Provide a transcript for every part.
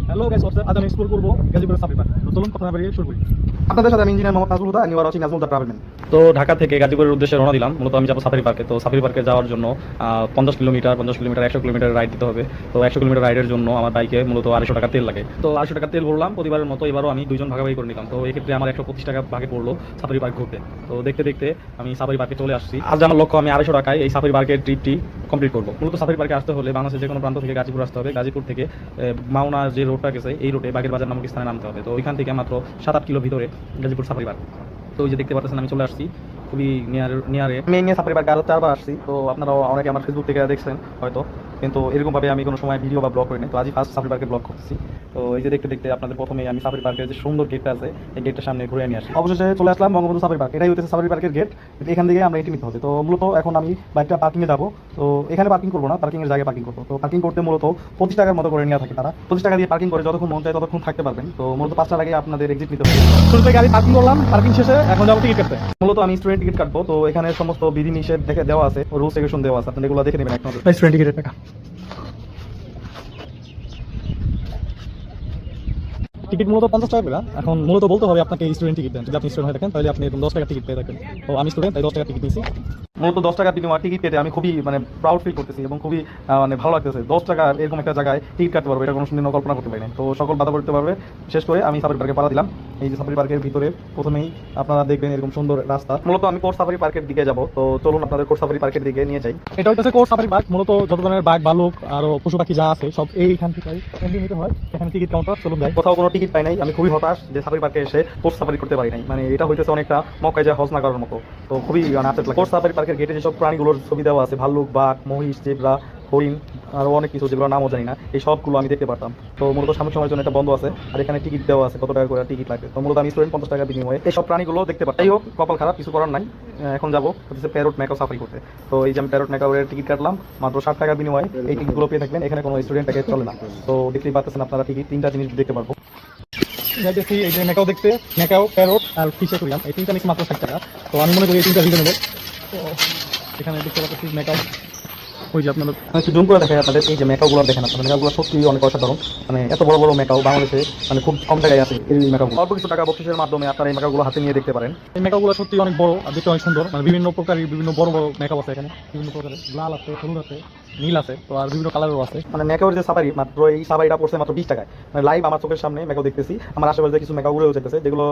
Hello guys, WhatsApp. আজ আমি explore করব গাজীপুরের সাফারি পার্ক। তো চলুন কথা না বাড়িয়ে শুরু করি। আপনাদের সাথে আমি engineer Mohammad Nazmul Huda, you are watching Nazmul the travelman. তো ঢাকা থেকে গাজীপুরের উদ্দেশ্যে রওনা দিলাম। মূলত আমি যাবো সাফারি পার্কে। তো সাফারি পার্কে যাওয়ার জন্য 50 কিলোমিটার 100 কিলোমিটার রাইড দিতে হবে। তো 100 কিলোমিটার রাইডের জন্য আমার বাইকে মূলত 250 টাকা তেল লাগে। তো 250 টাকা তেল ভরলাম প্রতিবারের মতো। এবারও আমি দুইজন ভাগাভাগি করে নিলাম। তো এই ক্ষেত্রে আমার 125 টাকা ভাগে পড়লো সাফারি পার্ক ঘুরতে। তো দেখতে দেখতে আমি সাফারি পার্কে চলে আসছি। আজ আমার লক্ষ্য আমি 250 টাকায় এই সাফারি পার্কের ট্রিপটি কমপ্লিট করবো। মূলত সাফারি পার্কে আসতে হলে বাংলাদেশের যে কোনো প্রান্ত থেকে গাজীপুর আসতে হবে। গাজীপুর থেকে মাওনা যে রোডটা গেছে এই রোডে বাগের বাজার নামক স্থানে নামতে হবে। তো ওইখান থেকে মাত্র 7-8 কিলো ভিতরে গাজীপুর সাফারি পার্ক। তো ওই যে দেখতে পাচ্ছেন আমি চলে আসছি খুবই নিয়ারে। আমি নিয়ে সাফারি পার্কে আরও 4বার আসছি। তো আপনারাও অনেকে আমার ফেসবুক থেকে দেখছেন হয়তো, কিন্তু এরকমভাবে আমি কোনো সময় ভিডিও বা ব্লগ করিনি। তো আজই ফার্স্ট সাফারি পার্কে ব্লগ করতেছি। তো এই যে দেখতে দেখতে আপনাদের প্রথমে আমি সাফারি পার্কের যে সুন্দর গেটটা আছে এই গেটটার সামনে ঘুরে নিয়ে আসি। অবশেষে চলে আসলাম বঙ্গবন্ধু সাফারি পার্ক। এটাই হচ্ছে সাফারি পার্কের গেট। এখান থেকে আমরা এন্ট্রি নিতে হবে। তো মূলত এখন আমি বাইকটা পার্কিংয়ে যাবো। তো এখানে পার্কিং করবো না, পার্কিংয়ের জায়গায় পার্কিং করবো। তো পার্কিং করতে মূলত 25 টাকার মতো করে নেওয়া থাকে তারা। 25 টাকা দিয়ে পার্কিং করে যতক্ষণ মন চায় ততক্ষণ থাকতে পারবেন। তো মূলত 5টার আগে আপনাদের এক্সিট নিতে হবে। শুরুতে গাড়ি পার্কিং করলাম, পার্কিং শেষে এখন যাবো টিকিট কাটতে। মূলত আমি স্টুডেন্ট টিকিট কাটবো। তো এখানে সমস্ত বিধি নিষেধ দেখে দেওয়া আছে, রুলস রেগুলেশন দেওয়া আছে, আপনারা এগুলো দেখে নেবেন। এখন স্টুডেন্ট টিকিটের টাকা টিকিট মূলত 50 টাকা করে। এখন মূলত বলতে হবে আপনাকে স্টুডেন্ট টিকিট দেন। যদি আপনি স্টুডেন্ট হয়ে থাকেন তাহলে আপনি 10 টাকা টিকিট পেয়ে থাকেন। তো আমি স্টুডেন্ট, তাই 10 টাকা টিকিট নিয়েছি। মূলত 10 টাকা বিনিময়ে টিকিট পেতে আমি খুবই প্রাউড ফিল করতেছি এবং খুবই ভালো লাগতেছে। 10 টাকা এরকম একটা জায়গায় টিকিট কাটতে পারবো, এটা কোনো দিনও কল্পনা করতে পারি না। তো সকল বাধা করতে পারবে শেষ করে আমি সাফারি পার্কে পাড়া দিলাম। এই যে সাফারি পার্কের ভিতরে প্রথমেই আপনারা দেখবেন এরকম সুন্দর রাস্তা। মূলত আমি কোর্ট সাফারি পার্কের দিকে যাব। তো চলুন আপনাদের কোর্ট সাফারি পার্কের দিকে নিয়ে যাই। এটা হচ্ছে কোর্ট সাফারি পার্ক। মূলত যত ধরনের বাঘ, ভালুক আর পশু পাখি যা আছে সব এইখান থেকে এন্ট্রি নিতে হয়। এখানে টিকিট কাউন্টার। চলুন যাই। কোথাও কোনো টিকিট পাই নাই, আমি খুবই হতাশ যে সাফারি পার্কে এসে কোর্ট সাফারি করতে পারি নাই। এটা হইতেছে অনেকটা মক্কায় যায় হজ না করার মতো। তো খুবই আফসোস লাগে। কোর্ট সাফারি পার্কের গেটে যেসব প্রাণীগুলোর ছবি দেওয়া আছে, ভাল্লুক, বাঘ, মহিষ, জেব্রা, হরিণ আরও অনেক কিছু যেগুলো নামও জানি না, এই সবগুলো আমি দেখতে পারতাম। তো মূলত সামনের সময়ের জন্য এটা বন্ধ আছে। আর এখানে টিকিট দেওয়া আছে কত টাকা করে টিকিট লাগবে। তো মূলত আমি স্টুডেন্ট 50 টাকা বিনিময়ে এই সব প্রাণীগুলো দেখতে পাই। তাই হোক, কপাল খারাপ, কিছু করার নাই। এখন যাবো হচ্ছে প্যারট ম্যাকাও সাফারি করতে। তো এই যে আমি প্যারট ম্যাকাওয়ের টিকিট কাটলাম মাত্র 60 টাকা বিনিময়ে। এই টিকিটগুলো পেয়ে থাকবেন। এখানে কোনো স্টুডেন্ট প্যাকেজ চলে না। তো দেখতেই পাচ্ছেন আপনারা টিকিট 3টা জিনিস দেখতে পারবো। যাইতেছি এই যে ম্যাকাও দেখতে, ম্যাকাও, প্যারট আর ফিশ অ্যাকুয়ারিয়াম। এই 3টা নিচ্ছে মাত্র 60 টাকা। তো আমি মনে করি এই 3টা রিজনেবল। তো এখানে দেখতে পাচ্ছি ম্যাকাও। ওই যে আপনারা একটু জুম করে দেখেন আপনাদের, এই যে মেকাওগুলো দেখেন আপনারা, মেকাওগুলো সত্যি অনেক অসাধারণ। এত বড় বড় মেকাও বাংলাদেশে খুব কম টাকায় আছে। এই মেকাওগুলো অল্প কিছু টাকা বকশিসের মাধ্যমে আপনারা এই মেকাওগুলো হাতে নিয়ে দেখতে পারেন। এই মেকাওগুলো সত্যি অনেক বড় আর দেখতে অনেক সুন্দর। বিভিন্ন প্রকারের বিভিন্ন বড় বড় মেকাও আছে এখানে। বিভিন্ন প্রকারের লাল আছে, হলুদ আছে, নীল আছে। তো আর বিভিন্ন কালারও আছে। মেকাওর যে সাফারি, মাত্র এই সাফারিটা পড়ছে মাত্র 20 টাকায়। লাইভ আমার চোখের সামনে মেকাও দেখতেছি। আমার আশেপাশে কিছু মেকাও উড়েও যেতেছে, যেগুলো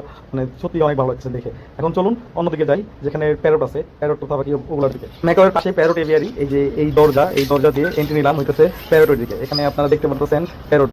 সত্যি অনেক ভালো লাগছে দেখে। এখন চলুন অন্যদিকে যাই, যেখানে প্যারট আছে, প্যারট সাফারি ওগুলোর দিকে। মেকাওয়ের পাশে প্যারট এভিয়ারি। এই যে এই দরজা দিয়ে এন্ট্রি নিলাম হইতেছে প্যারটের দিকে। এখানে আপনারা দেখতে পাচ্ছেন প্যারট।